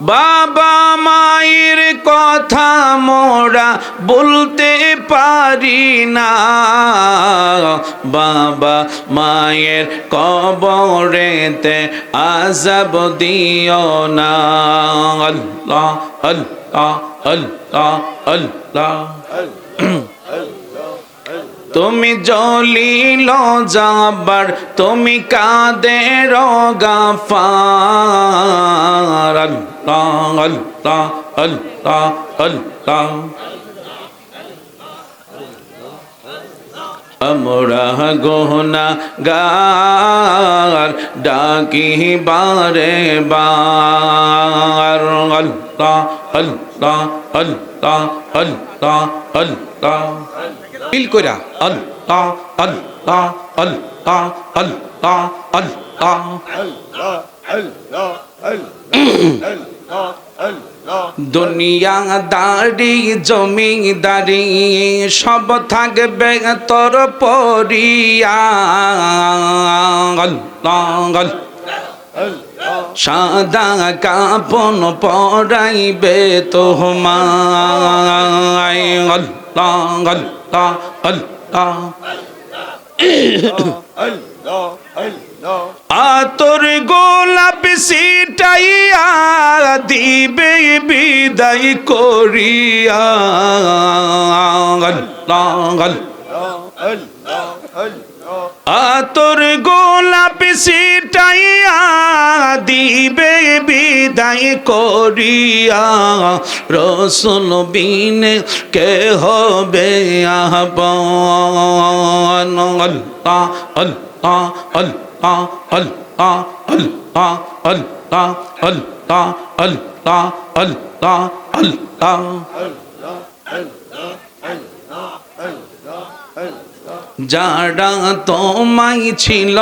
বাবা মায়ের কথা মোরা বলতে পারি না, বাবা মায়ের কবরেতে আযাব দিও না। আল্লাহ আল্লাহ আল্লাহ আল্লাহ। তুমি জলিল জাব্বার, তুমি কাদের গাফার। আল্লাহ আল্লাহ আল্লাহ আল্লাহ। আমরা গুনাহগার ডাকি বারে বার। আল্লাহ আল্লাহ আল্লাহ আল্লাহ আল্লাহ। ফিল কইরা আল্লাহ আল্লাহ আল্লাহ আল্লাহ আল্লাহ। দুনিয়াদারি জমিদারি সব থাকবে তোর পরিয়া। আল্লাহ সাদা কাপন পরাইবে তোমায়। আল্লাহ আল্লাহ আল্লাহ। আতর গোলাপ সিটাইয়া দিবে বিদায় করিয়া। আতর গোলাপ সিটাইয়া দিবে বিদায় করিয়া। রসুল বিনে কে হবে আপন। আল্লাহ আল্লাহ আল্লাহ আল্লাহ আল্লাহ আল্লাহ আল্লাহ আল্লাহ আল্লাহ আল্লাহ। যারা তোমায় ছিল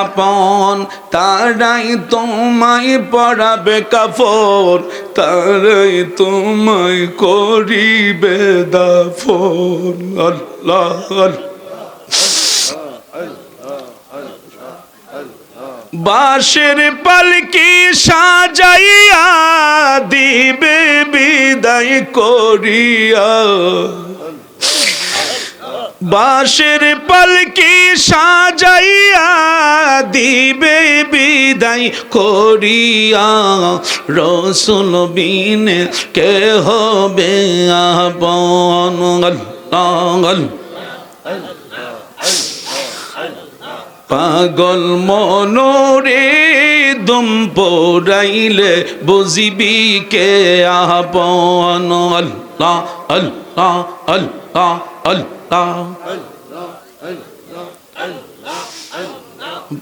আপন তারাই তোমায় পরাবে কাফন, তারাই তোমায় করিবে দাফন। আল্লাহ বাঁশের পালকি সাজাইয়া দিবে বিদায় করিয়া। বাঁশের পালকি সাজাইয়া দিবে বিদায় করিয়া। রসুল বিনে কে হবে আপন। আল্লাহ পাগল মনোরে দুম পড়াইলে বুঝিবি কে আপন। আল্লাহ আল্লাহ আল্লাহ আল্লাহ।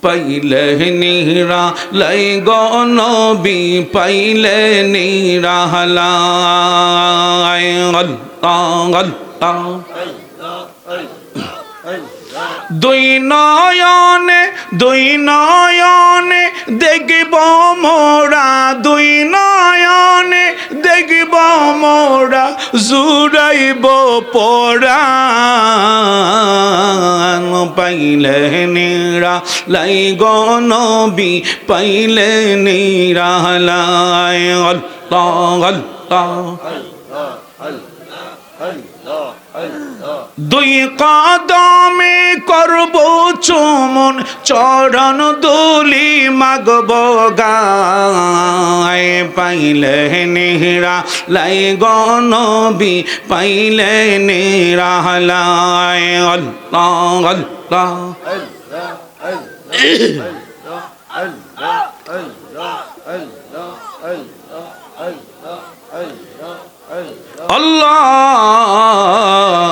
পাইলে নিরা লাই গনবি পাইলে নিরালাই। আল্লাহ আল্লাহ। দুই নয়নে দেখব মোরা, দুই নয়নে দেখব মোরা জুড়াইব পরাণ। পাইলে নিরা লাই গনবি পাইলে নিরালাই। আল্লাহ আল্লাহ। দুই কদমে করব চুমন চরণ দুলি মাগব গায়। পাইলে নিরা লাই গনবি পাইলে নিরালাই। আল্লাহ আল্লাহ।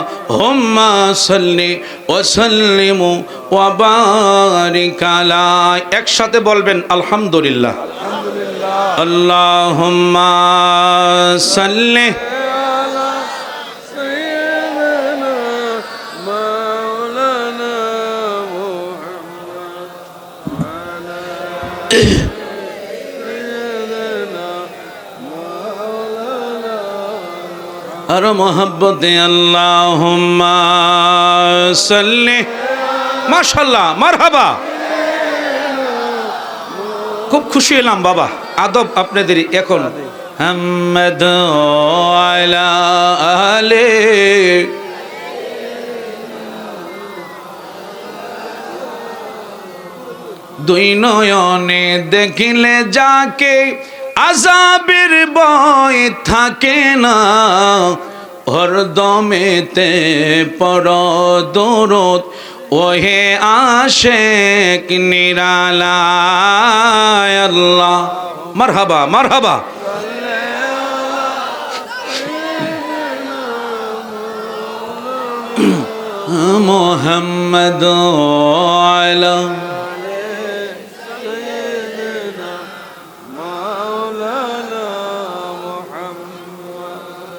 আল্লাহুম্মা সাল্লি ওয়া সাল্লিম ওয়া বারিক আলা। একসাথে বলবেন আলহামদুলিল্লাহ। আল্লাহুম্মা সাল্লি আলা সাইয়্যিদিনা মাওলানা মুহাম্মদ। আর মোহাব্বতে আল্লাহুম্মা সাল্লি। মাশাআল্লাহ মারহাবা। খুব খুশি হলাম বাবা। আদব আপনাদের এখন محمد وعلى آله দুই নয়নে দেখিলে যাকে আযাবের ভয় থাকে না হরদমেতে পড় দরুদ ওহে আশিক নিরালায় আল্লাহ মারহাবা মারহাবা মুহাম্মদ আলা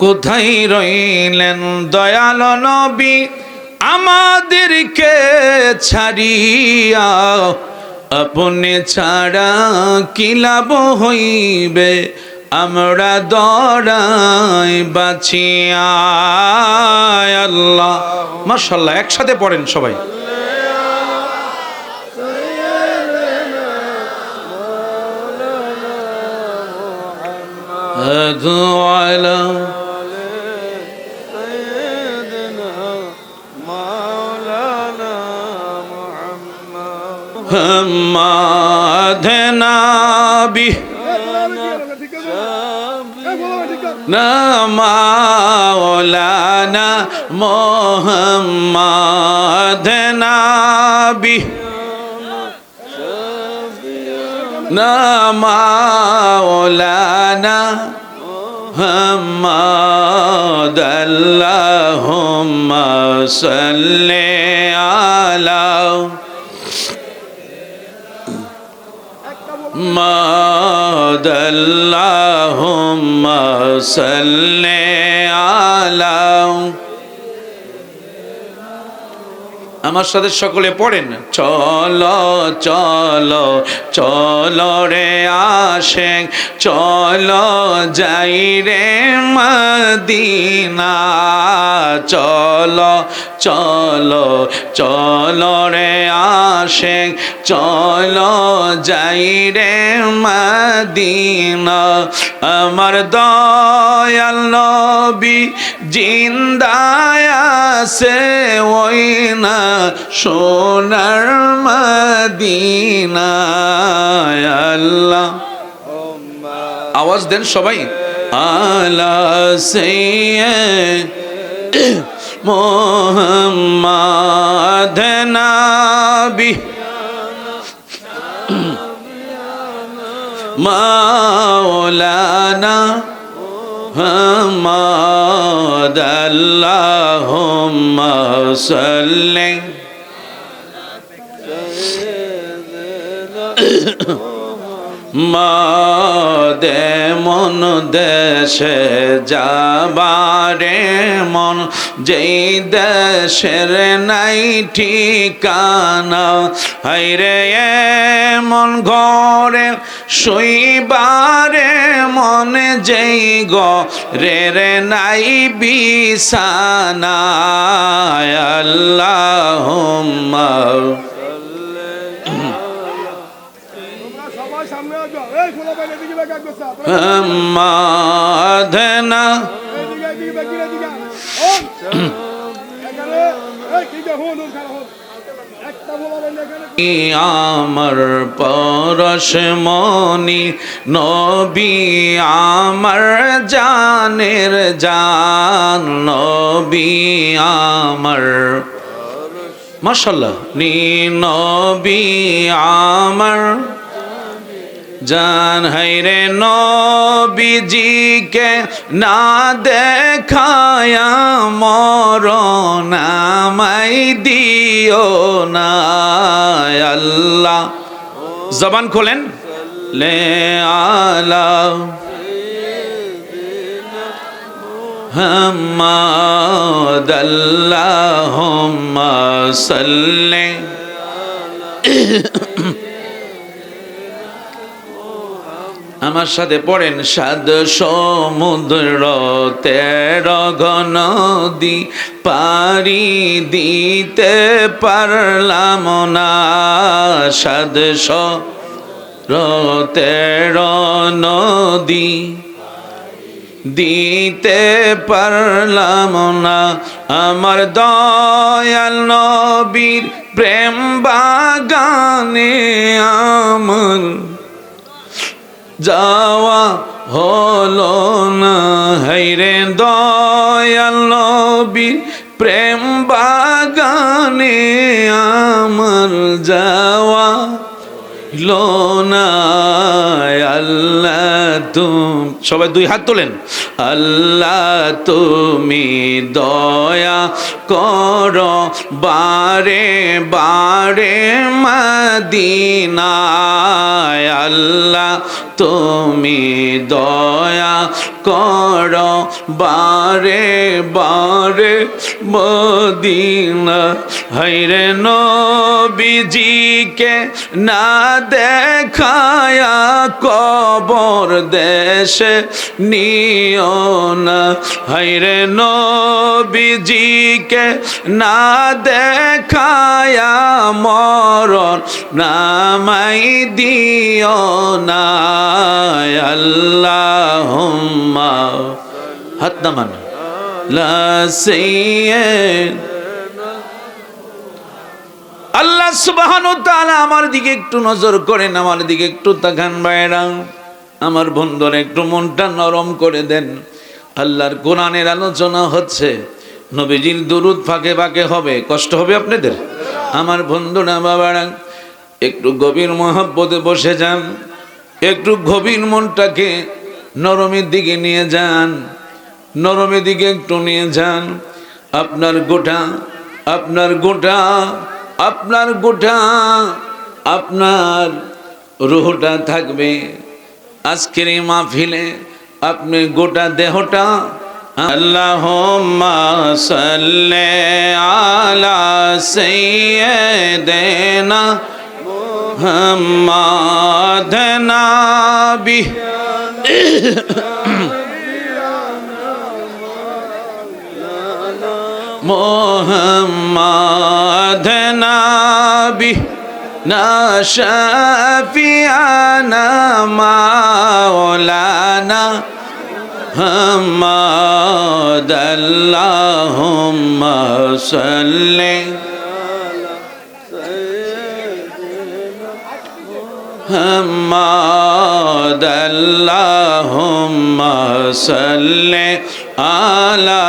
কোথায় রইলেন দয়াল নবী আমাদেরকে ছাড়িয়া আপনি ছাড়া কি লাভ হইবে আমরা দরাই বাঁচিয়া আল্লাহ মাশাআল্লাহ একসাথে পড়েন সবাই আলা محمد نبی مولانا محمد نبی مولانا محمد اللهم صل على محمد اللهم صل على আমার সাথে সকলে পড়েন চলো চলো চলো রে আশিক চলো যাই রে মদিনা চলো চলো চলো রে আশিক চলো যাই রে মদিনা আমার দয়াল নবী জিন্দায় আছে ওই না সোনার মদিনা আল্লাহ আওয়াজ দেন সবাই আলা সাইয়্যিদ মুহাম্মদ নবী মাওলানা محمد اللهم صل মাদে মন দেশে যাবারে মন যেই দেশের নাই ঠিকানা হায়রে মন ঘরে শুইবারে মন যেই ঘরের নাই বিছানা আল্লাহুম্মা মাধনা আমার পরশমণি নবী আমার জানের জান নবী আমার মাশাআল্লাহ নবী আমার জান হায়রে নবীজিকে না দেখায়া মরণ আমায় দিও না আল্লাহ জবান খোলেন লে আলা মুহাম্মাদ আল্লাহুম্মা সাল্লি আমার সাথে পড়েন সাদ সমুদ্র 13 নদী পারি দিতে পারলাম না সাদ সমুদ্র 13 নদী দিতে পারলাম না। আমার দয়াল নবীর প্রেম বাগানে আমার যাওয়া হলো না। হায়রে দয়াল নবীর প্রেম বাগানে আমার যাওয়া হলো না। আল্লাহ সবাই দুই হাত তোলেন। আল্লাহ তুমি দয়া করো বারে বারে মদিনায়। আল্লাহ তুমি দয়া করো বারে বারে মদিনা। হায়রে নবীজিকে না দেখায়া কবর দেশে নিও না। হায়রে নবীজিকে না দেখায়া মরণ নামাই দিও না। আল্লাহুম্মা হাত নামান লা সাইয়্যিদ। আল্লাহ সুবহানাহু ওয়া তাআলা আমার দিকে একটু নজর করেন, আমার দিকে একটু তাকান ভাইরা। আমার বন্ধুরা একটু মনটা নরম করে দেন। আল্লাহর কোরআনের আলোচনা হচ্ছে, নবীজির দুরূদ ফাঁকে ফাঁকে হবে, কষ্ট হবে আপনাদের। আমার বন্ধুরা বাবারা একটু গভীর মহব্বতে বসে যান, একটু গভীর মনটাকে নরমের দিকে নিয়ে যান, নরমের দিকে একটু নিয়ে যান। আপনার গোটা আপনার গোটা আপনার গোটা আপনার রূহটা থাকবে আজকের এই মাহফিলে। আপনি গোটা দেহটা আল্লাহুম্মা সাল্লি আলা সাইয়্যিদিনা মুহাম্মাদ নাবি মুহাম্মাদ নাবি না শাফিয়ানা মাওলানা মুহাম্মাদ। আল্লাহুম্মা সাল্লি মুহাম্মাদ। আল্লাহুম্মা সাল্লি আলা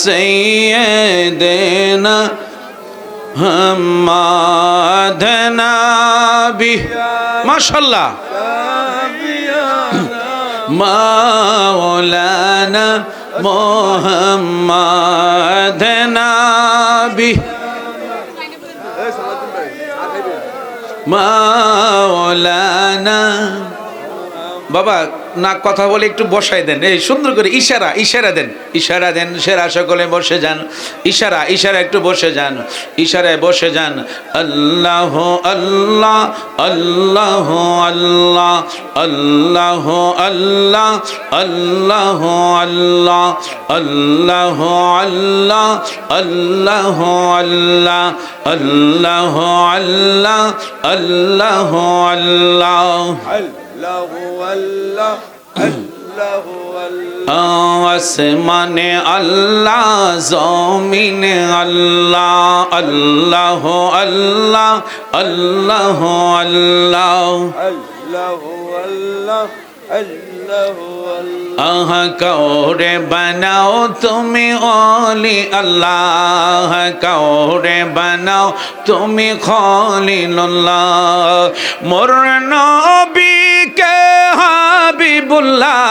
সাইয়্যিদিনা মুহাম্মাদ নাবি। মাশাআল্লাহ। মাওলানা মুহাম্মাদ নাবি মাওলানা। বাবা না কথা বলে একটু বসাই দেন, এই সুন্দর করে ইশারা ইশারা দেন, ইশারা দেন। সেরা সকলে বসে যান, ইশারা ইশারা একটু বসে যান, ইশারায় বসে যান। আল্লাহ আল্লাহ আল্লাহ আল্লাহ আল্লাহ আল্লাহ আল্লাহ আল্লাহ আল্লাহ আল্লাহ আল্লাহ আল্লাহ আল্লাহ আল্লাহ আল্লাহ আল্লাহ আসমানে আল্লাহ জমিনে আল্লাহ আল্লাহ আল্লাহ আল্লাহ আল্লাহ। আহা কাউরে বানাও তুমি ওলি আল্লাহ, কাউরে বানাও তুমি খলিলুল্লাহ। মোর নবীকে হাবিবুল্লাহ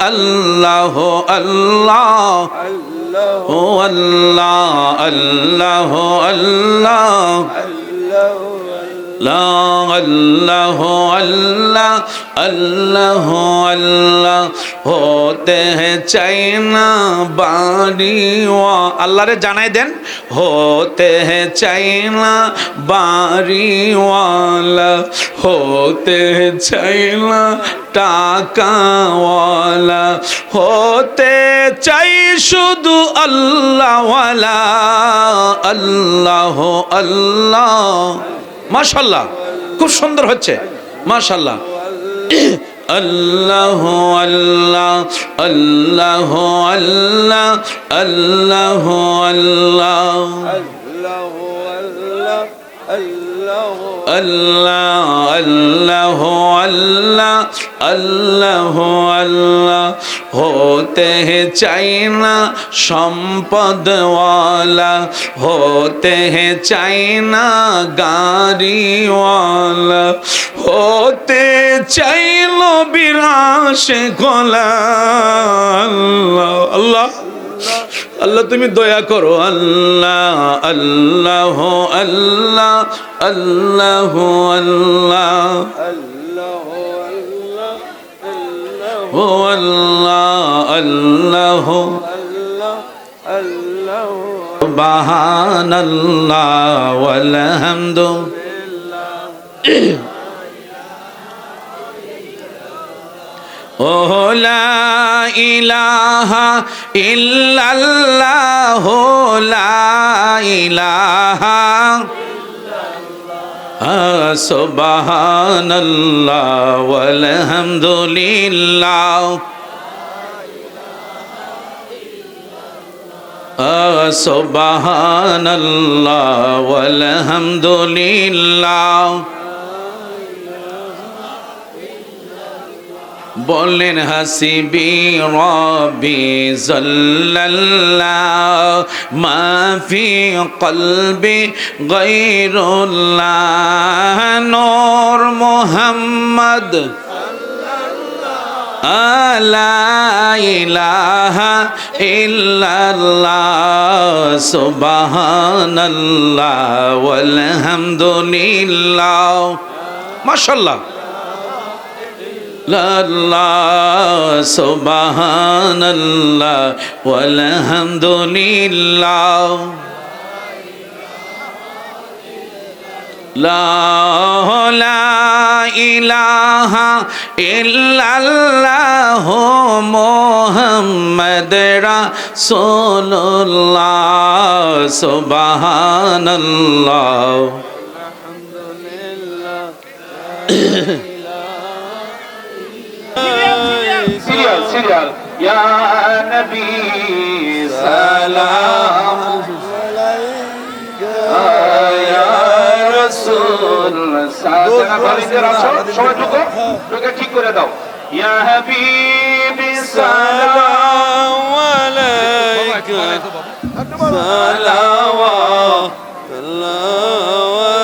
আল্লাহ আল্লাহ ও আল্লাহ আল্লাহ আল্লাহ আল্লাহ আল্লাহ আল্লাহ আল্লাহ होते हैं चाइना बाड़ी अल्लाह रे जानाई देन होते हैं चाइना बाड़ी वाला होते हैं चाइना टाका वाला होते चाই শুধু আল্লাহ ওয়ালা আল্লাহ আল্লাহ। মাশাআল্লাহ খুব সুন্দর হচ্ছে মাশাআল্লাহ। আল্লাহ আল্লাহ আল্লাহ আল্লাহ আল্লাহ আল্লাহ আল্লাহ আল্লাহ আল্লাহ আল্লাহ আল্লাহ होते हैं चाइना সম্পদওয়ালা होते हैं चाइना গাড়িওয়ালা होते চাইলো বিরাশে খোলা আল্লাহ আল্লাহ আল্লাহ তুমি দয়া করো আল্লাহ আল্লাহ আল্লাহ আল্লাহ আল্লাহ ও আল্লাহ আল্লাহ সুবহানাল্লাহ ওয়াল হামদু ও লা ইলাহা ইল্লাল্লাহ লা ইলাহা সুবহানাল্লাহ ওয়াল হামদুলিল্লাহ সুবহানাল্লাহ ওয়াল হামদুলিল্লাহ বলেন হাসিবি রব্বি জাল্লাল্লাহ মা ফি কলবি গায়রুল্লাহ নূর মুহাম্মদ লা ইলাহা ইল্লাল্লাহ সুবহানাল্লাহ ওয়াল হামদুলিল্লাহ মাশাআল্লাহ আল্লাহ সুবহানাল্লাহ ওয়াল হামদুলিল্লাহ লা ইলাহা ইল্লাল্লাহ মুহাম্মদ রাসূলুল্লাহ সুবহানাল্লাহ সিরিয়াল ইয়া নবী সালাম আলাইকা ইয়া রাসূল সালাম সবাই ঢুকে ঠিক করে দাও ইয়া হাবিবি সালাম আলাইকা সালাওয়াত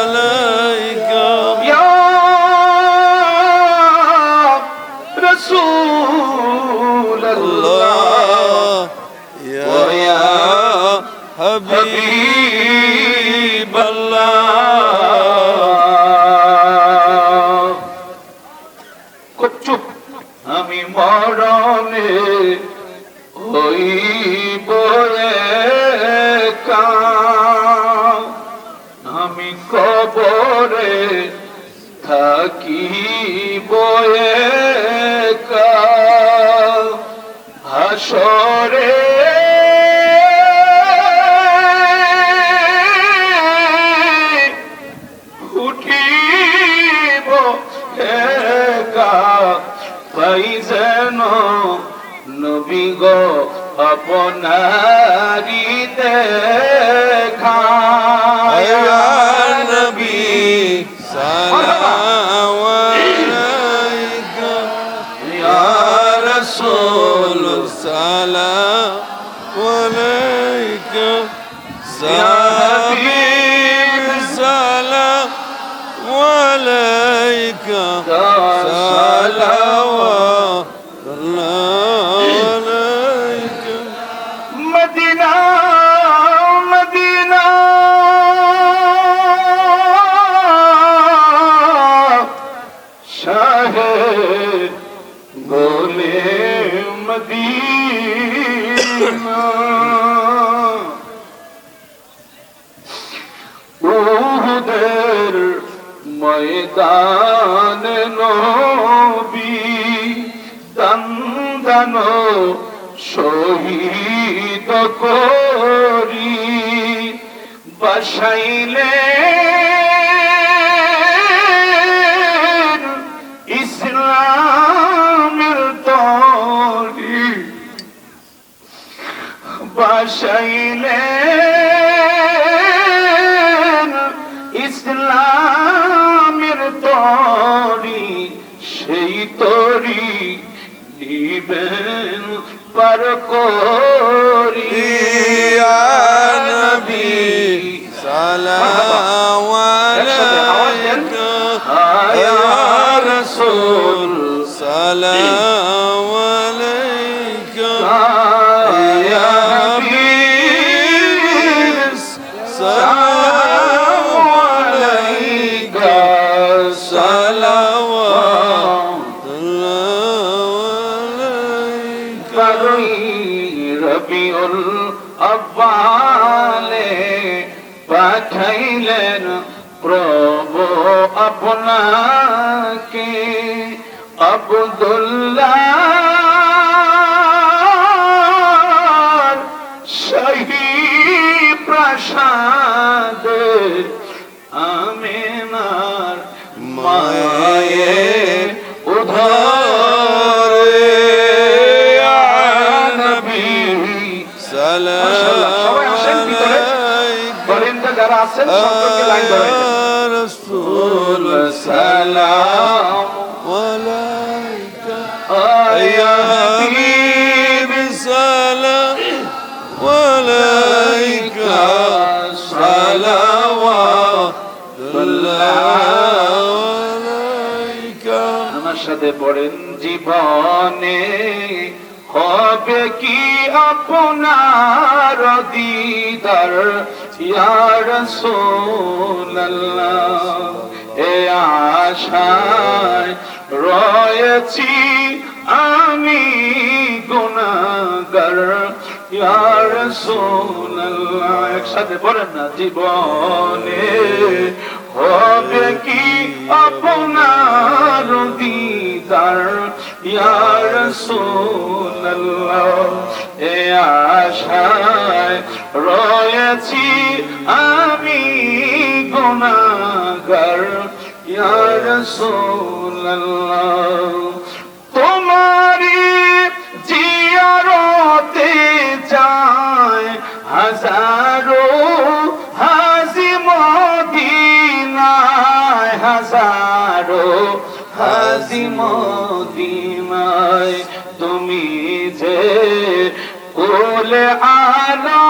আলাইকা ইয়া রাসূল আল্লাহ ইয়া হাবিব আল্লাহ চুপ আমি মরণে হইব একা আমি কবরে থাকিব একা হাসরে উঠিব একা পাই যেন নবী গো আপনারি দেখা ইয়া নবী সালাম আলাইকা ইয়া রাসূল সালাম আলাইকা ইয়া হাবিব সালাম আলাইকা সালাওয়াত আলাইকা মদিনা মদিনা শাহে গোলে মদিনা উহুদের ময়দান নবী দন্দন শহীদ করি বসাইলে ইসলাম বসাইলেন ইসলামের তরি, সেই তরি নিবেন পার করি। ইয়া নবী সালাম আলাইকা, ইয়া রাসূল সালাম আলাইকা, ইয়া হাবিব সালাম আলাইকা, সালাওয়াতুল্লাহ আলাইকা। রবিউল আব্বালে পাঠাইলেন প্রভু আপনাকে, আব্দুল্লাহ শাহী প্রাসাদ আমিনার মায়ের উধারে। ইয়া নবী সালাম আলাইকা, যারা আছেন সকলকে লাইন ধরে রাসূল সালাম আলাইকা, ইয়া হাবিব সালাম আলাইকা, সালাওয়াতুল্লাহ আলাইকা। আমার সাথে পড়েন, জীবনে হবে কি আপনার দিদার ইয়া রাসূলুল্লাহ, এ আশায় রয়েছি আমি গুনাহগার ইয়া রাসূলুল্লাহ। একসাথে বলেন না, জীবনে হবে কি আপনার দিদার ইয়া রাসূলুল্লাহ, এ আশায় রয়েছি আমি গুনাহগার ইয়া রাসূলুল্লাহ। তোমারি জিয়ারতে যায় হাজারো হাজি মদিনায়, হাজারো হাজি মদিনায়। তুমি যে কুলে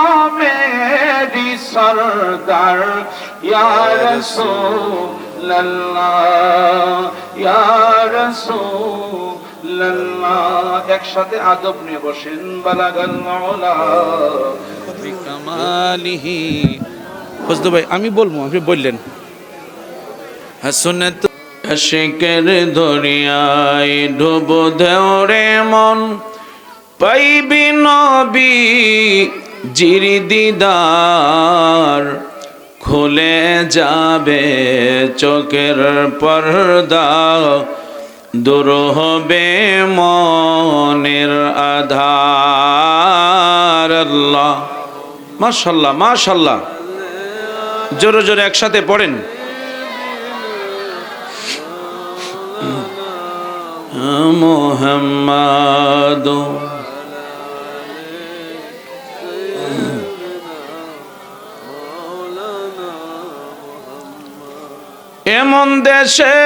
আলমেরি সরদার ইয়া রাসূলুল্লাহ, ইয়া রাসূলুল্লাহ। একসাথে আদব নিয়ে বসেন, বালাগাল মাওলা বিকামালিহি। ফজলু ভাই আমি বলবো, আপনি বললেন। হাসনাত আশিকের দরিয়ায় ডুব দেও রে মন, পাইবি নবী জির দিদার, খুলে যাবে চোখের পর্দা, দূর হবে মনের আধার। আল্লাহ, মাশাআল্লাহ মাশাআল্লাহ, জোরে জোরে একসাথে পড়েন। মুহাম্মাদ এমন দেশে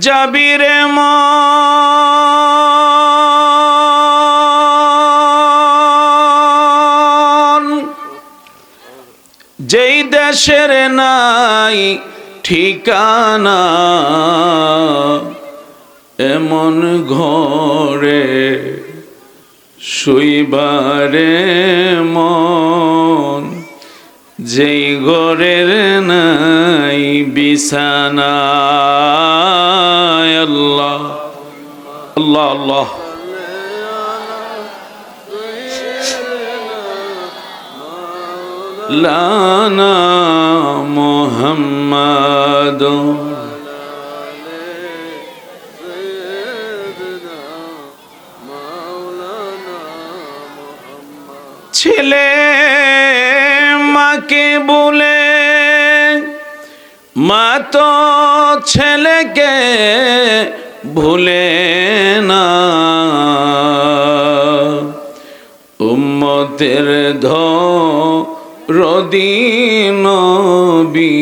যাবি রে মন, যেই দেশের নাই ঠিকানা, এমন ঘরে শুইবারে মন, যেই ঘরের নাই বিছানা। আল্লাহ আল্লাহ আল্লাহ। লানা মুহাম্মাদ ছেলে মাকে বলে, মা তো ছেলেকে ভুলে না, উম্মত রহমতের ধরদি নবী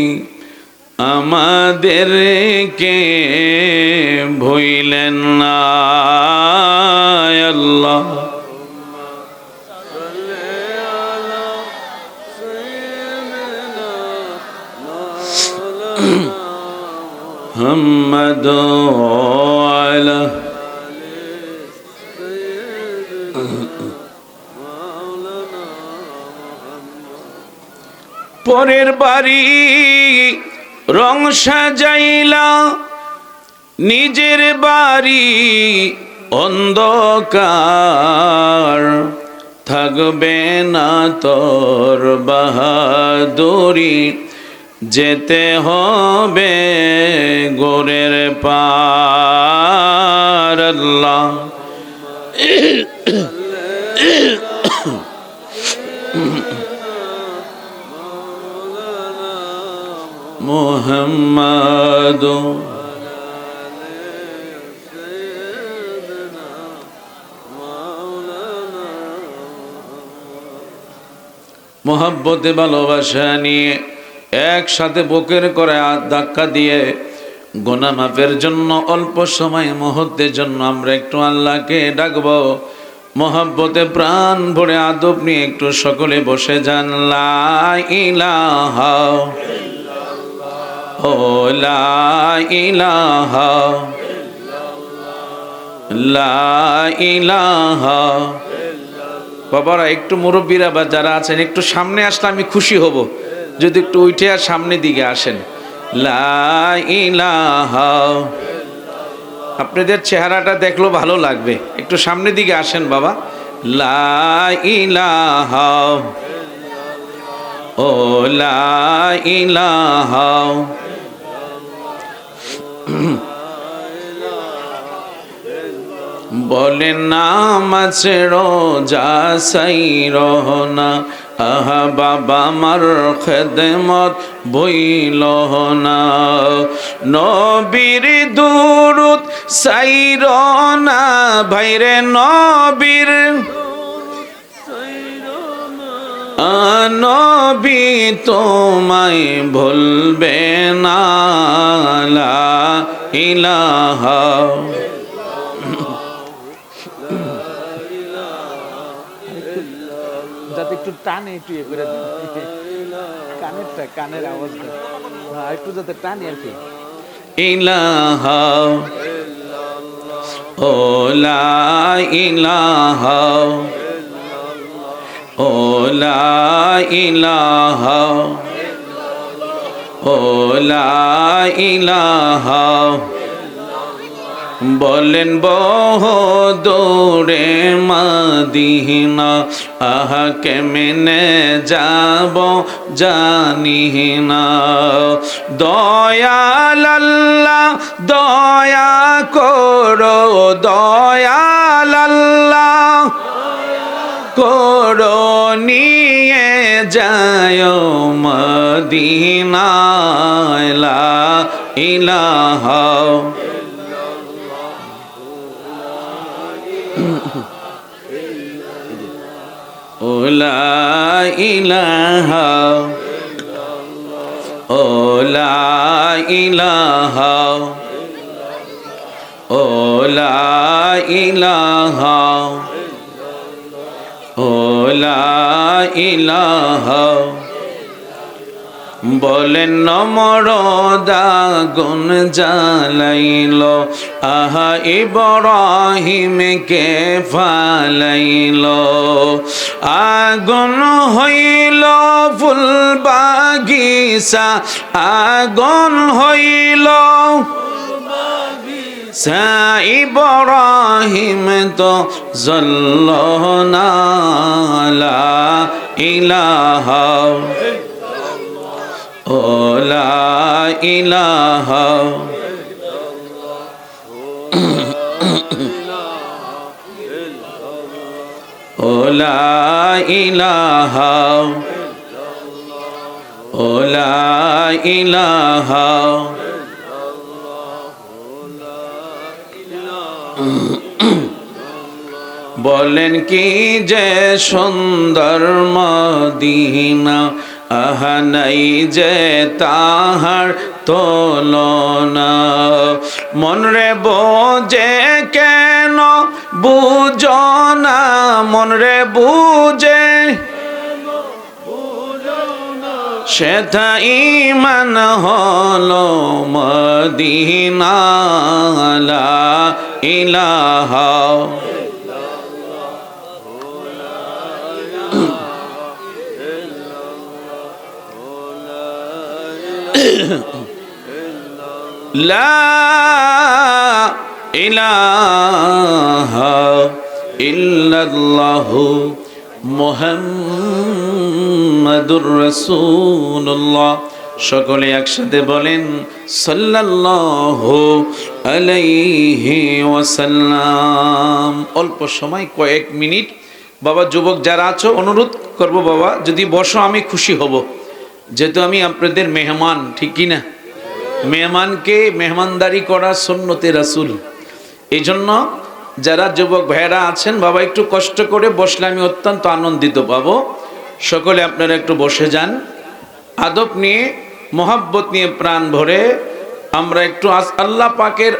আমাদেরকে ভুলেন না আল্লাহ محمد وعلى পরের বাড়ি রং সাজাইলা নিজের বাড়ি অন্ধকার থাকবে না তোর বাহাদুরি যেতে হবে গোরের পার আল্লাহ মুহাম্মদ মোহাব্বতে ভালোবাসা নিয়ে একসাথে বুকের করে ধাক্কা দিয়ে গুনাহ মাফের জন্য অল্প সময় মুহূর্তের জন্য আমরা একটু আল্লাহকে ডাকবো মোহাব্বতে প্রাণ ভরে আদব নিয়ে একটু সকলে বসে যান লা ইলাহা ও লা ইলাহা লা ইলাহা বাবারা একটু মুরব্বীরা বা যারা আছেন একটু সামনে আসলে আমি খুশি হব যদি একটু উঠে আর সামনের দিকে আসেন লা ইলাহা আপনাদের চেহারাটা দেখলো ভালো লাগবে একটু সামনের দিকে আসেন বাবা লা ইলাহা ও লা ইলাহা বলে নামাজ রোজা সাই রহনা আহা বাবা মার খেদমত বইল না নবীর দুরুদ সাই রহনা ভাইরে নবীর নবী তোমায় ভুলবে না লা ইলাহা যাতে একটু টানে একটু ইয়ে করে কানের আওয়াজটা একটু যাতে টানে আর কি ইলাহা ও লা ইলাহা ও লা ইলাহা ও লা ইলাহা বলেন বহুদূরে মদিনা আহা কেমনে যাব জানি না দয়াল আল্লাহ দয়া করো দয়াল আল্লাহ করো নিয়ে যায় মদিনায় লা ইলাহা ও লা ইলাহা ও লা ইলাহা ও লা ইলাহা ও লা ইলাহা বলেন নমরদা গুণ জ্বালাইল আহা ইব্রাহিমকে ফালাইল আগুন হইল ফুল বাগিচা আগুন হইল ইব্রাহিম তো জ্বলল না লা ইলাহা ও লা ইলাহা ও লা ইলাহা ও লা ইলাহা বলেন কি যে সুন্দর মদিনা, আহা নাই যে তাহার তুলনা। মন রে বোঝে কেন বুঝো না, মন রে বুঝে সেথা ঈমান হলো মদিনা, লা ইলাহা লা ইলাহা ইল্লাল্লাহু মুহাম্মাদুর রাসূলুল্লাহ। সকলে একসাথে বলেন সাল্লাল্লাহু আলাইহি ওয়াসাল্লাম। অল্প সময় কয়েক মিনিট বাবা, যুবক যারা আছো অনুরোধ করব বাবা যদি বসো আমি খুশি হব, যেহেতু আমি আপনাদের মেহমান, ঠিক কি না? মেহমানকে মেহমানদারি করা সুন্নতে রাসূল। এই জন্য যারা যুবক ভাইয়েরা আছেন বাবা একটু কষ্ট করে বসলে আমি অত্যন্ত আনন্দিত পাবো। সকলে আপনারা একটু বসে যান, আদব নিয়ে মোহাব্বত নিয়ে প্রাণ ভরে আমরা একটু আল্লাহ পাকের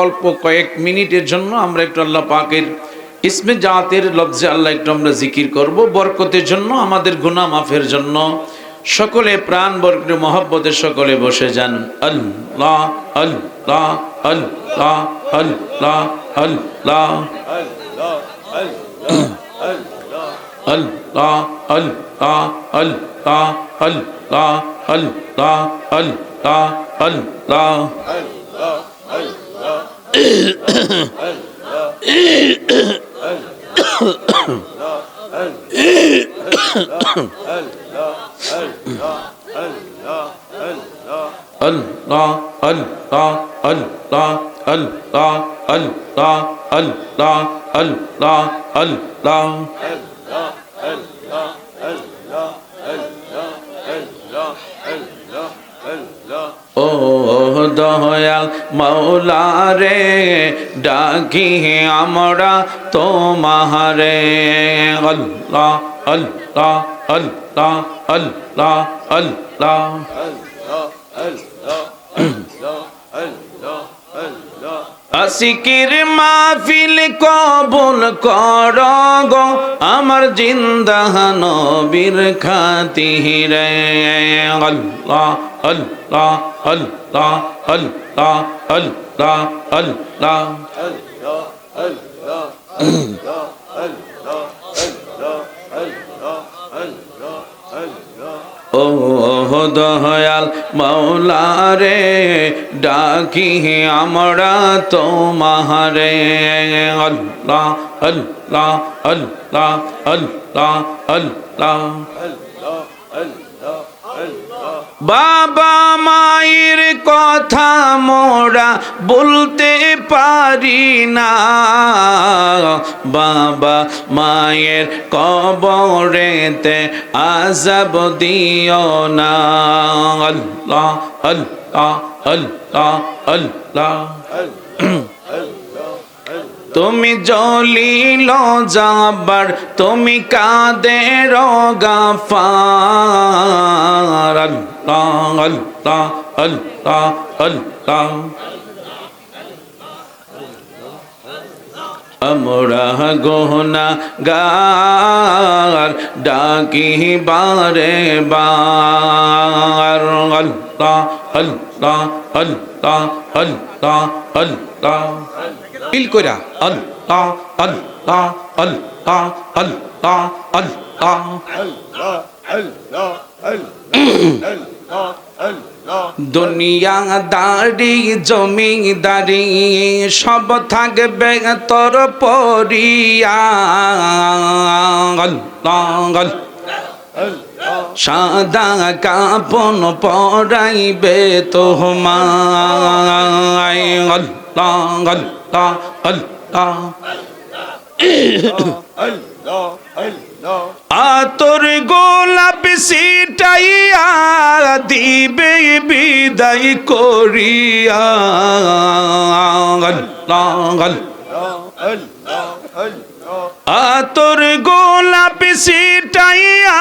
অল্প কয়েক মিনিটের জন্য আমরা একটু আল্লাহ পাকের ইসমে জাতের লফজে আল্লাহ একটু আমরা জিকির করব, বরকতের জন্য, আমাদের গুনাহ মাফের জন্য। সকলে প্রাণ বরকতে মোহাব্বতে সকলে বসে যান। আল্লাহ আল্লাহ আল্লাহ আল্লাহ আল্লাহ আল্লাহ আল্লাহ আল্লাহ আল্লাহ আল্লাহ আল্লাহ আল্লাহ Allah Allah Allah Allah Allah Allah Allah Allah ও দয়াল মাওলা রে ডাকি আমরা তোমারে। আল্লাহ আল্লাহ আল্লাহ আল্লাহ আল্লাহ আসিকির মাহফিল কবুল কর গো আমার জিন্দা নবীর খাতিরে। আল্লাহ আল্লাহ আল্লাহ আল্লাহ আল্লাহ আল্লাহ ও দয়াল মাওলা রে ডাকি আমরা তোমারে। আল্লাহ আল্লাহ আল্লাহ আল্লাহ আল্লাহ বাবা মায়ের কথা মোরা বলতে পারি না, বাবা মায়ের কবরেতে আযাব দিও না। আল্লাহ আল্লাহ আল্লাহ আল্লাহ তুমি জলিল জাবার তুমি কাদের গাফার। আল্লাহ আল্লাহ আল্লাহ আল্লাহ আমরা গুনাহগার ডাকি বারে বার। আল্লাহ আল্লাহ আল্লাহ আল্লাহ আল্লাহ ফিল কইরা আল্লাহ আল্লাহ আল্লাহ আল্লাহ আল্লাহ দুনিয়াদারি জমিদারি সব থাকবে তোর পরিয়া। আল্লাহ সাদা কাপন পরাইবে তোমায়। আল্লাহ আল্লাহ আল্লাহ আতর গোলাপ সিটাইয়া দিবে বিদায় করিয়া। আল্লাহ আতর গোলাপ সিটাইয়া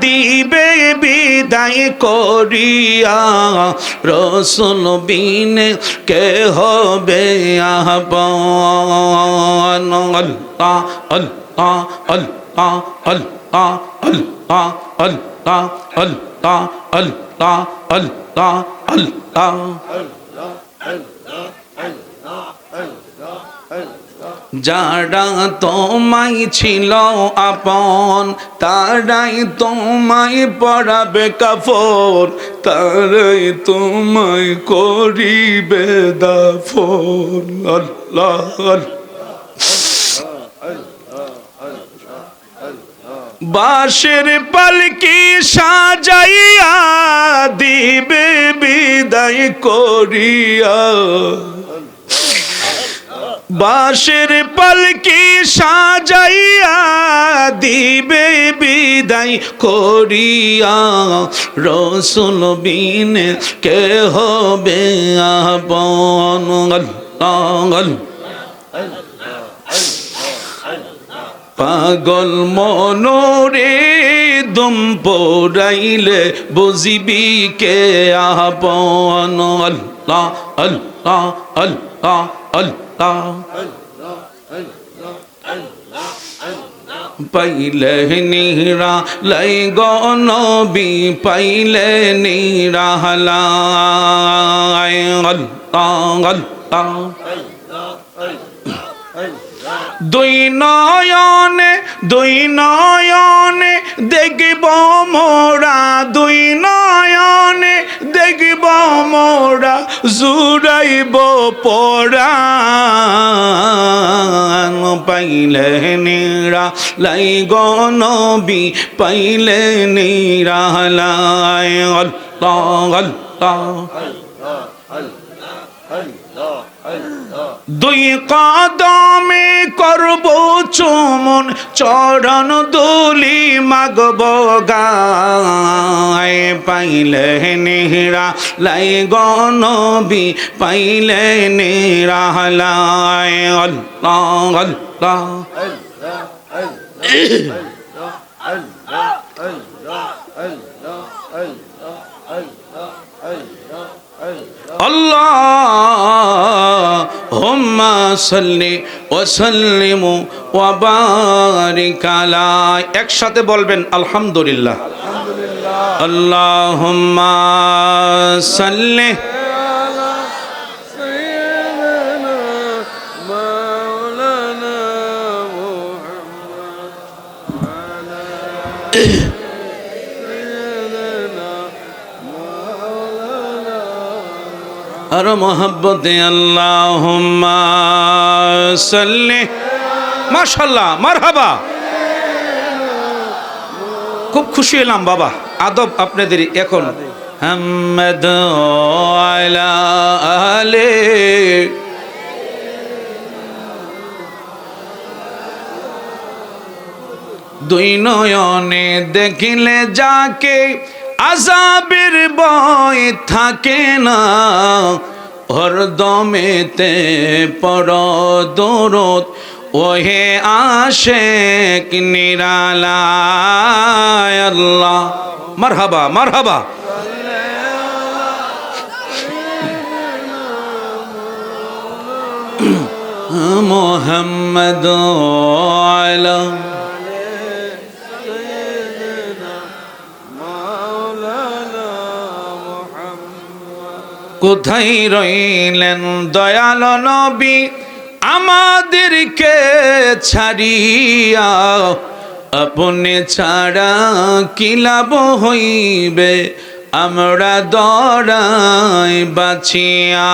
দিবে বিদায় করিয়া রসুল বিনে কে হবে আপন আল্লাহ আল্লাহ আল্লাহ আল্লাহ আল্লাহ আল্লাহ আল্লাহ আল্লাহ আল্লাহ আল্লাহ যারা তোমায় ছিল আপন তারাই তোমায় পড়াবে কাফন, তারাই তোমায় করিবে দাফন। আল্লাহ বাঁশের পালকি সাজাইয়া দিবে বিদায় করিয়া, বাঁশের পালকি সাজাইয়া দিবে বিদায় করিয়া রসুল বিনে কে হবে আপন। আল্লাহ পাগল মনোরে দুম পড়াইলে বুঝিবি কে আপন। আল্লাহ আল্লাহ আল্লাহ আল্লাহ পাইলে নিরা লাই গনবি পাইলে নিরা লাই। আল্লাহ আল্লাহ দুই নয়নে দেখব মোরা, দুই নয়নে দেখব মোরা জুড়াইব পরাণ। পাইলে নিরা লাই গনবি পাইলে নিরা লাই। আল্লাহ আল্লাহ দুই কদমে করব চুমন চরণ দুলি মাগব গায়। পাইলে নিরা লাই গনবি পাইলে নিরা লাই। আল্লাহ আল্লাহ আল্লাহুম্মা সাল্লি ওয়া সাল্লিম ওয়া বারিক আলা। একসাথে বলবেন আলহামদুলিল্লাহ। আল্লাহুম্মা সাল্লি আর মোহাব্বতে আল্লাহুম্মা সাল্লি। মাশাআল্লাহ মারহাবা, খুব খুশি হলাম বাবা। আদব আপনাদের এখন হামদ আলা আলে দুই নয়নে দেখিলে যাকে আযাবের ভয় থাকে না, হরদমেতে পড় দরুদ ওহে আশিক নিরালায়। আল্লাহ মারহাবা মারহাবা। মুহাম্মদ আলা কোথায় রইলেন দয়াল নবী আমাদেরকে ছাড়িয়া, আপনি ছাড়া কি লাভ হইবে আমরা দরাই বাঁচিয়া।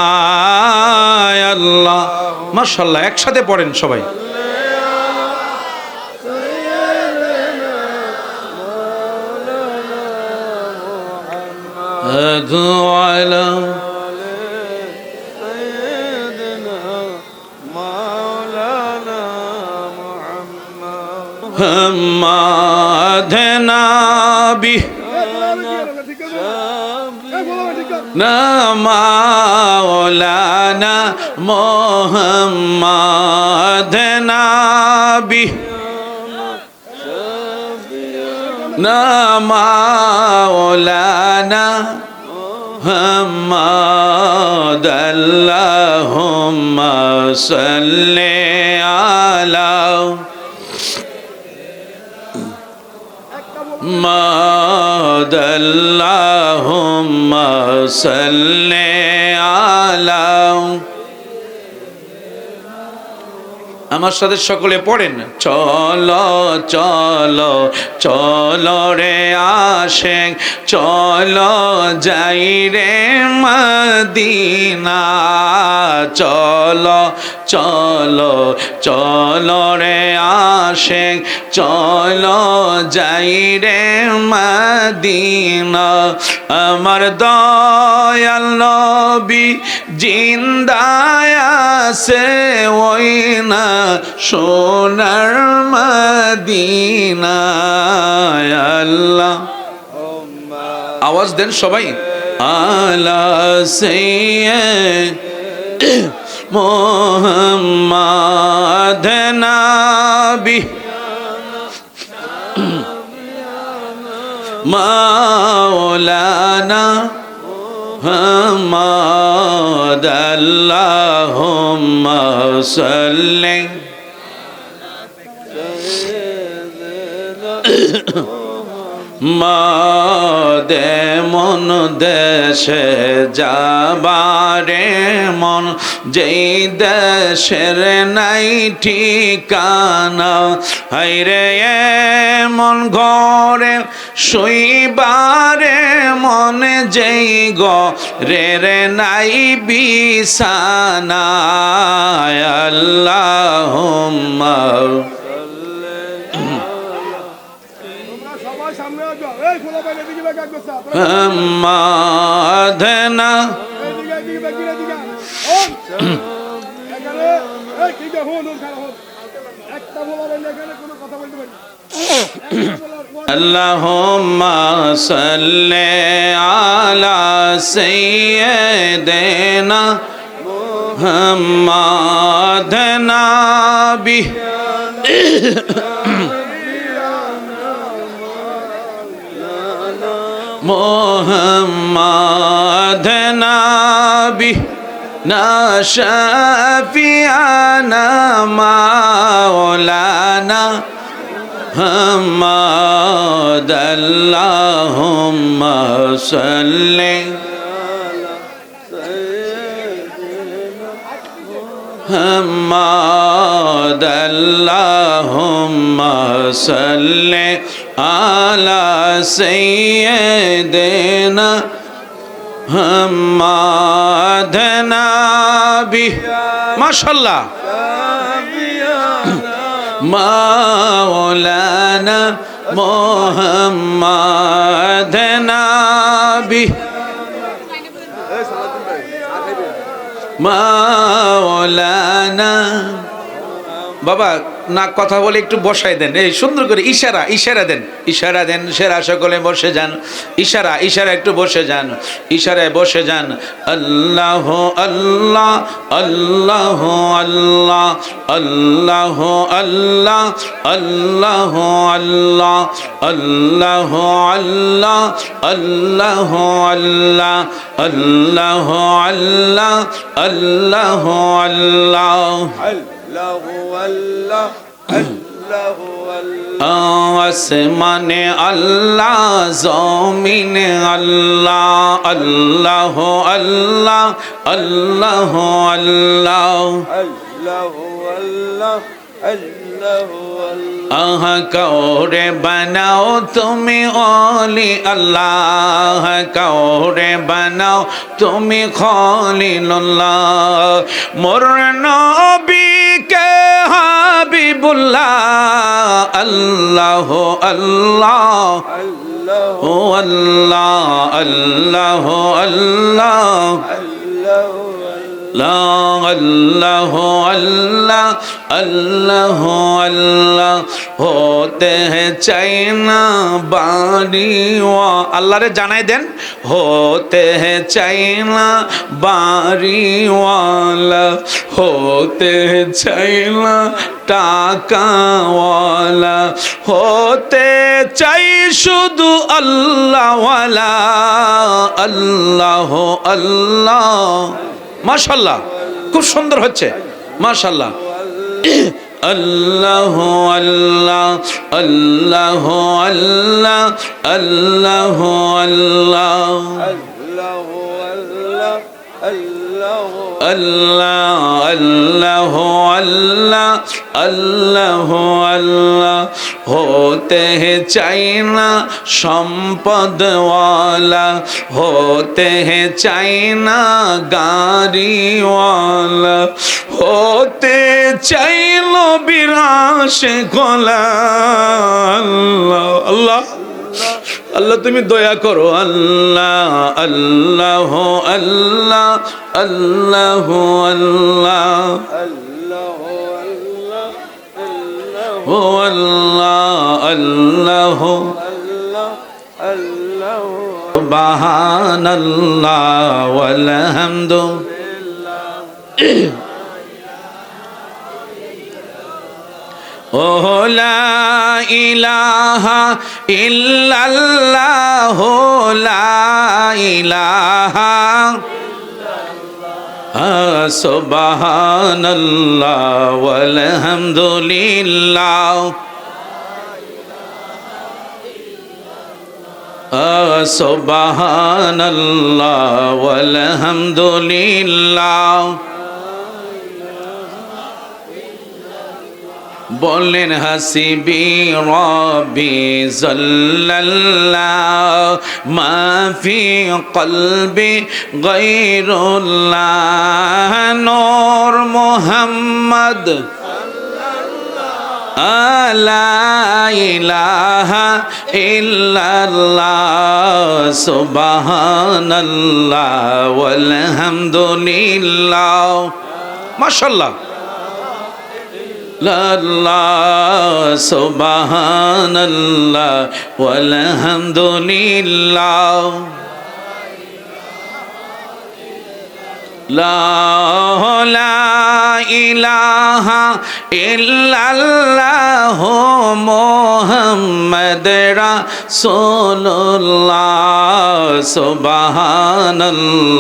আল্লাহ মাশাআল্লাহ, একসাথে পড়েন সবাই। নাবি না মাওলানা মোহাম্মদ به مولانا محمد اللهم صل على محمد اللهم صل على আমার সাথে সকলে পড়েন চলো চলো চলো রে আশেক চলো যাই রে মদিনা চলো চলো চলো রে আশেক চলো যাই রে মদিনা আমার দয়াল নবী জিন্দায় আছে ওই না সোনার মদিনা আল্লাহ আওয়াজ দেন সবাই আলা সাইয়্যিদ মুহাম্মদ নবী মাওলানা محمد اللهم صل মাদে মন দেশে যাবারে মন যেই দেশের নাই ঠিকানা হাইরে মন ঘরে শুইবারে মন যেই ঘরের নাই বিছানা আল্লাহুম্মা মাধনা আল্লাহুম্মা সাল্লি আলা সাইয়্যিদিনা মুহাম্মাদ নবী محمد نبي شفيعنا مولانا محمد اللهم صل محمد اللهم صل على سيدنا محمد نبي ما شاء الله مولانا محمد نبي মাওলানা বাবা না কথা বলে একটু বসাই দেন এই সুন্দর করে ইশারা দেন সেরা সকলে বসে যান ইশারা একটু বসে যান ইশারায় বসে যান আল্লাহ আল্লাহ আল্লাহ আল্লাহ আল্লাহ আল্লাহ আল্লাহ আল্লাহ আল্লাহ আল্লাহ আল্লাহ আল্লাহ আল্লাহ আল্লাহ আল্লাহ আল্লাহ আসমানে আল্লাহ জমিনে আল্লাহ আল্লাহ আল্লাহ আল্লাহ আল্লাহ আহা কাউরে বানাও তুমি ওলি আল্লাহ কাউরে বানাও তুমি খলিলুল্লাহ মোর নবীকে হাবিবুল্লাহ আল্লাহ আল্লাহ ও আল্লাহ আল্লাহ আল্লাহ আল্লাহ আল্লাহ আল্লাহ আল্লাহ হতে চাই না বাড়িওয়া আল্লাহরে জানাই দেন হতে চাই না বাড়িওয়ালা হতে চাই না টাকাওয়ালা হতে চাই শুধু আল্লাহওয়ালা আল্লাহ আল্লাহ মাশাআল্লাহ খুব সুন্দর হচ্ছে মাশাআল্লাহ আল্লাহ আল্লাহ আল্লাহ আল্লাহ আল্লাহ আল্লাহ আল্লাহ আল্লাহ আল্লাহ আল্লাহ আল্লাহ হতে চাই না সম্পদওয়ালা হতে চাই না গাড়িওয়ালা হতে চাই নবীর আশিকওয়ালা আল্লাহ আল্লাহ আল্লাহ তুমি দয়া করো আল্লাহ আল্লাহ আল্লাহ আল্লাহ আল্লাহ ও আল্লাহ আল্লাহ সুবহানাল্লাহ ওয়াল হামদু ও লা ইলাহা ইল্লাল্লাহ লা ইলাহা সুবহানাল্লাহ ওয়াল হামদুলিল্লাহ সুবহানাল্লাহ ওয়াল হামদুলিল্লাহ বলেন হাসিবি রব্বি জাল্লাল্লাহ মা ফি কলবি গায়রুল্লাহ নূর মুহাম্মদ লা ইলাহা ইল্লাল্লাহ সুবহানাল্লাহ ওয়াল হামদুলিল্লাহ মাশাআল্লাহ আল্লাহ সুবহানাল্লাহ ওয়াল হামদুলিল্লাহ লা ইলাহা ইল্লাল্লাহ মুহাম্মাদুর রাসূলুল্লাহ সুবহানাল্লাহ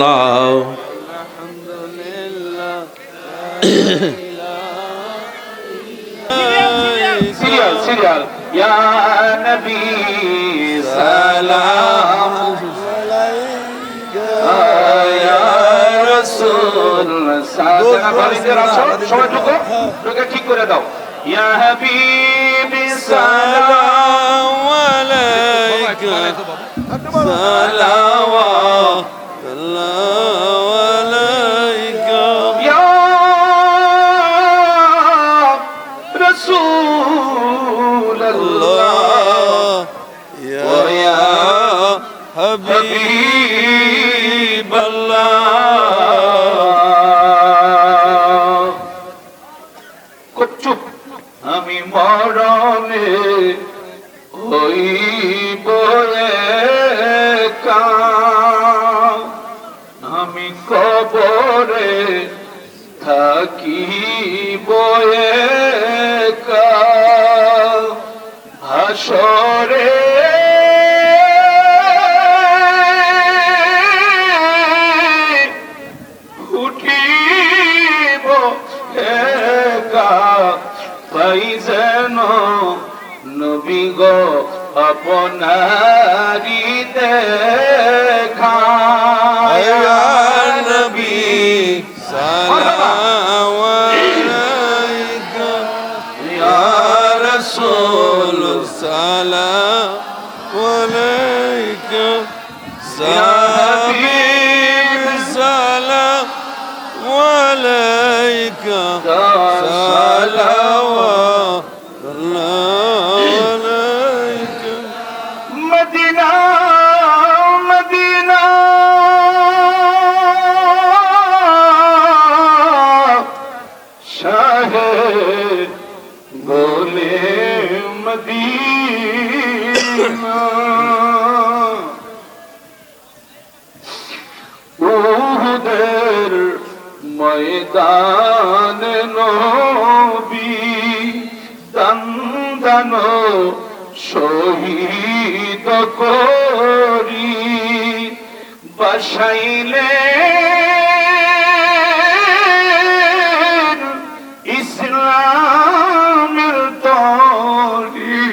সিরিয়াল ইয়া নবী সালাম ইয়া রাসূল সালাম সবাই ঢুকে ঠিক করে দাও ইয়া হাবিবি সালাম আলাইকা সালাওয়াত رسول الله ويا حبيب الله চুপ আমি মরণে হইব একা আমি কবরে থাকিব একা হাসরে উঠিব একা পাই যেন নবী গো আপনারি দেখা ইয়া নবী সালাম আলাইকা ইয়া রাসূল সালাম আলাইকা সাহাবীব সালাম আলাইকা সালাওয়াত আলাইকা মদিনা মদিনা শাহে গোলে মদিনা উহুদের ময়দানে নবী দান শহীদ করি বসাইলেন ইসলামের তরি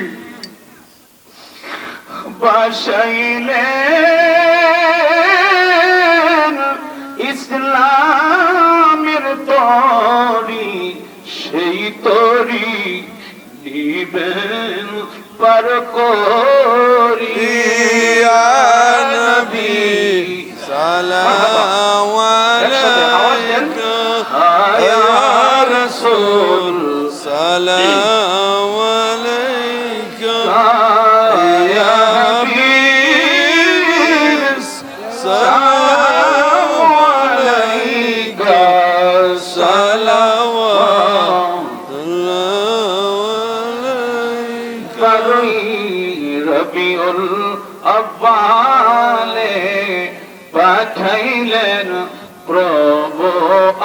বসাইলেন ইসলামের তরি সেই তরি নিবেন পার করি ইয়া নবী সালাম আলাইকা ইয়া রাসূল সালাম আলাইকা ইয়া হাবিব সালাম আলাইকা রবিউল আব্বালে পাঠাইলেন প্রভু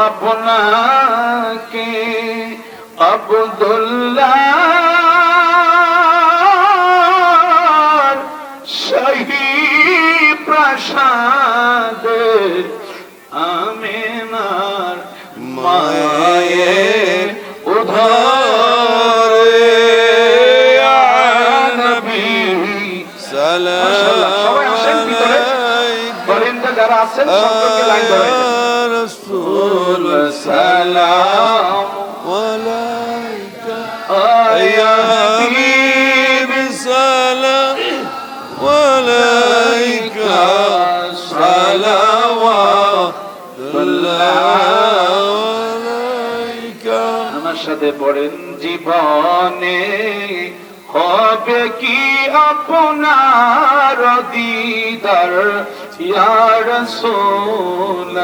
আপনাকে আব্দুল্লাহ শাহী প্রাসাদে আমিনার মায়ের উধারে ইয়া নবী সালাম আলাইকা যারা আছেন সকলকে লাইন ধরে রাসূল সালাম আলাইকা ইয়া হাবিব সালাম আলাইকা সালাওয়াতুল্লাহ আমার সাথে পড়েন জীবনে হবে কি আপনার দিদার ইয়া রাসূলুল্লাহ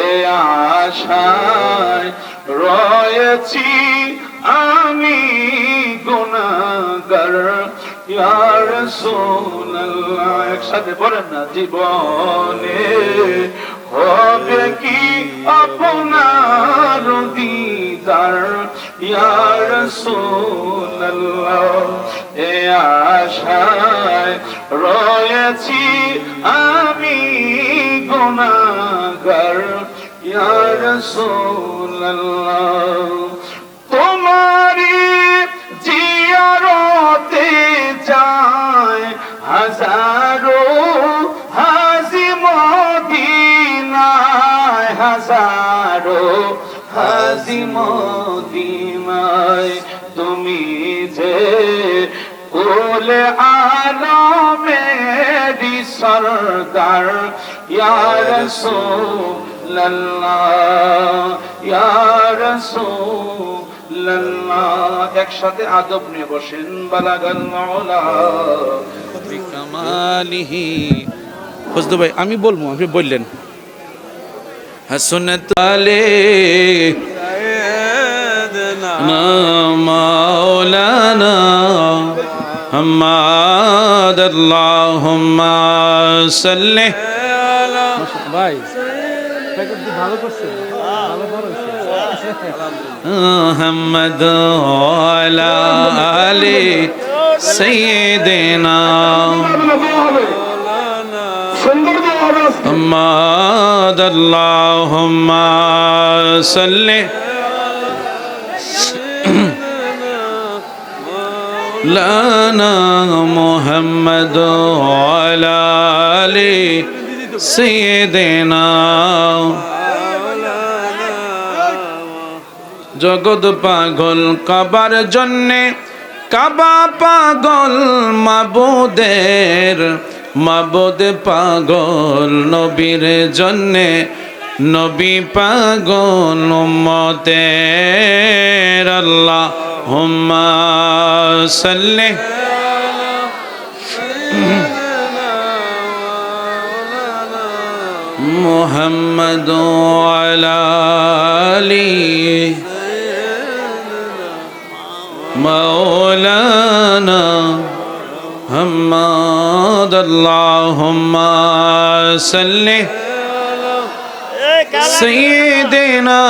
এ আশায় রয়েছি আমি গুনাহগার ইয়া রাসূলুল্লাহ একসাথে বলেন না জীবনে হবে কি আপনার দিদার ইয়া রাসূলুল্লাহ এ আশায় রয়েছি আমি গুনাহগার ইয়া রাসূলুল্লাহ তোমারি জিয়ারতে যায় হাজারো হাজি মদিনায় হাজারো হাজি মদিনায় তুমি যে কুলে আলমেরি সরদার ইয়া রাসূলুল্লাহ ইয়া রাসূলুল্লাহ একসাথে আদব নিয়ে বসেন বালাগাল মাওলা বিকামালিহি ফজলু ভাই আমি বলবো আপনি বললেন হাসনাত আলে সাইয়্যিদানা মাওলানা হাম্মাদ আল্লাহুম্মা সাল্লি আলা ভাই প্যাকেট দিয়ে ভালো করছে ভালো বড় হয়েছে মুহাম্মদ আলা আলি সাইয়্যিদিনা محمد اللهم صل لنا محمد وعلى آل سيدنا জগৎ পাগল কাবার জন্যে কাবা পাগল মাবুদের মাবুদ পাগল নবীর জন্যে নবী পাগল উম্মতের আল্লাহুম্মা সাল্লি মুহাম্মদ ওয়া আলা আলি মাওলানা মুহাম্মদ আল্লাহুম্মা সাল্লি সাইয়্যিদিনা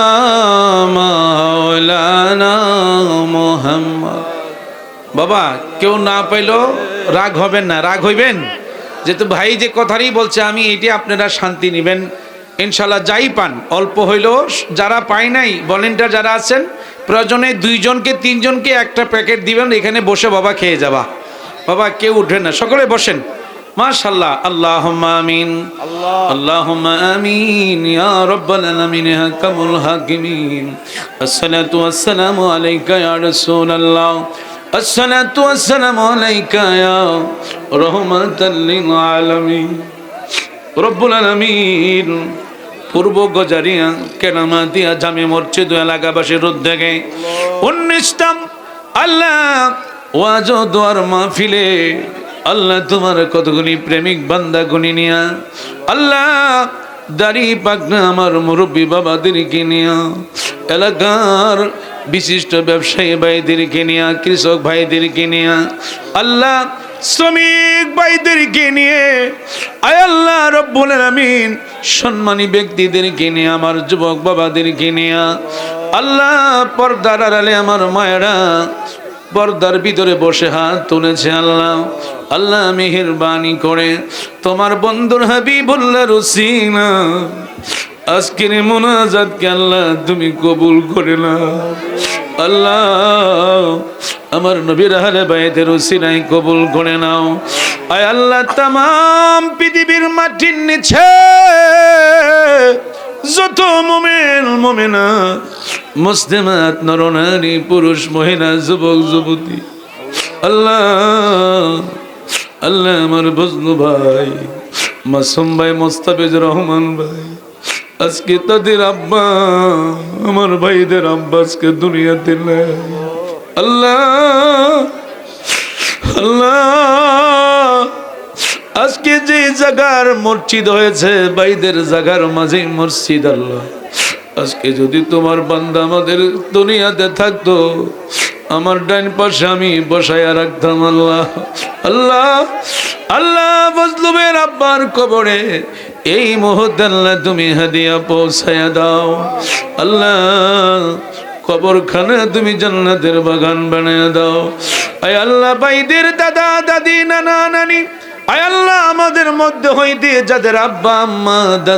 মাওলানা মুহাম্মদ। বাবা কেউ না পাইলো রাগ হবেন না, রাগ হইবেন যেহেতু ভাই যে কথারই বলছে আমি এটি আপনারা শান্তি নেবেন ইনশাল্লাহ। যাই পান অল্প হইলেও, যারা পায় নাই ভলেন্টিয়ার যারা আছেন প্রয়োজনে 2 জনকে 3 জনকে একটা প্যাকেট দিবেন, এখানে বসে বাবা খেয়ে যাবা। বাবা কেউ উঠবেন না, সকলে বসেন। মাশাআল্লাহ। আল্লাহুম্মা আমিন, আল্লাহুম্মা আমিন ইয়া রাব্বাল আলামিন ইয়া হাকামুল হাকিমিন। আসসালাতু ওয়াসসালামু আলাইকা ইয়া রাসূলুল্লাহ, আসসালাতু ওয়াসসালামু আলাইকা ইয়া রাহমাতাল লিল আলামিন। রব্বুল আলামিন পূর্ব গজারিয়া কেরামাতিয়া জামে মসজিদ এলাকাবাসীর উদ্যোগে 19তম আল্লাহ ওয়াজ ও দোয়ার মাহফিলে আল্লাহ তোমার কতগুলি প্রেমিক বান্দা গুনি নিয়া আল্লাহ দাড়ি পাকনা আমার মুরব্বী বাবাদেরকে নিয়া, এলাকার বিশিষ্ট ব্যবসায়ী ভাইদেরকে নিয়া, কৃষক ভাইদেরকে নিয়া, আল্লাহ শ্রমিক ভাইদেরকে নিয়ে, আয় আল্লাহ রব্বুল আলামিন সম্মানী ব্যক্তিদেরকে নিয়ে, আমার যুবক বাবাদেরকে নিয়ে, আল্লাহ পর্দার আড়ালে আমার মায়েরা পর্দার ভিতরে বসে হাত তুলেছে। আল্লাহ আল্লাহ মেহেরবানি করে তোমার বন্ধুর হাবিবুল্লাহ রসিনা আজকের মুনাজাতকে আল্লাহ তুমি কবুল করে নাও। আল্লাহ আমার নবীর আহলে বাইতের ওসিলায় কবুল করে নাও। আয় আল্লাহ তামাম পৃথিবীর মাটির নিচে যত মুমিন মুমিনাত মুসলিমাত নরনারী পুরুষ মহিলা যুবক যুবতী, আল্লাহ আল্লাহ আমার বজনু ভাই মাসুম ভাই মোস্তাফিজুর রহমান ভাই আজকে তাদের আব্বা আমার ভাইদের আব্বা আজকে দুনিয়াতে নাই। আল্লাহ আল্লাহ আজকে যে জায়গার মসজিদ হয়েছে ভাইদের জায়গার মাঝে মসজিদ, আল্লাহ আজকে যদি তোমার বান্দা আমাদের দুনিয়াতে থাকতো আমার ডান পাশে আমি বসায়া রাখতাম। আল্লাহ আল্লাহ আল্লাহ মজলুমের আব্বার কবরে এই মুহূর্তে আল্লাহ তুমি হাদিয়া পৌঁছায়া দাও। আল্লাহ কবরখানা তুমি জান্নাতের বাগান বানিয়ে দাও। আয় আল্লাহ ভাইদের দাদা দাদি নানা নানি, আয় আল্লাহ আমাদের মধ্যে হইতে যাদের আব্বা আম্মা দাদা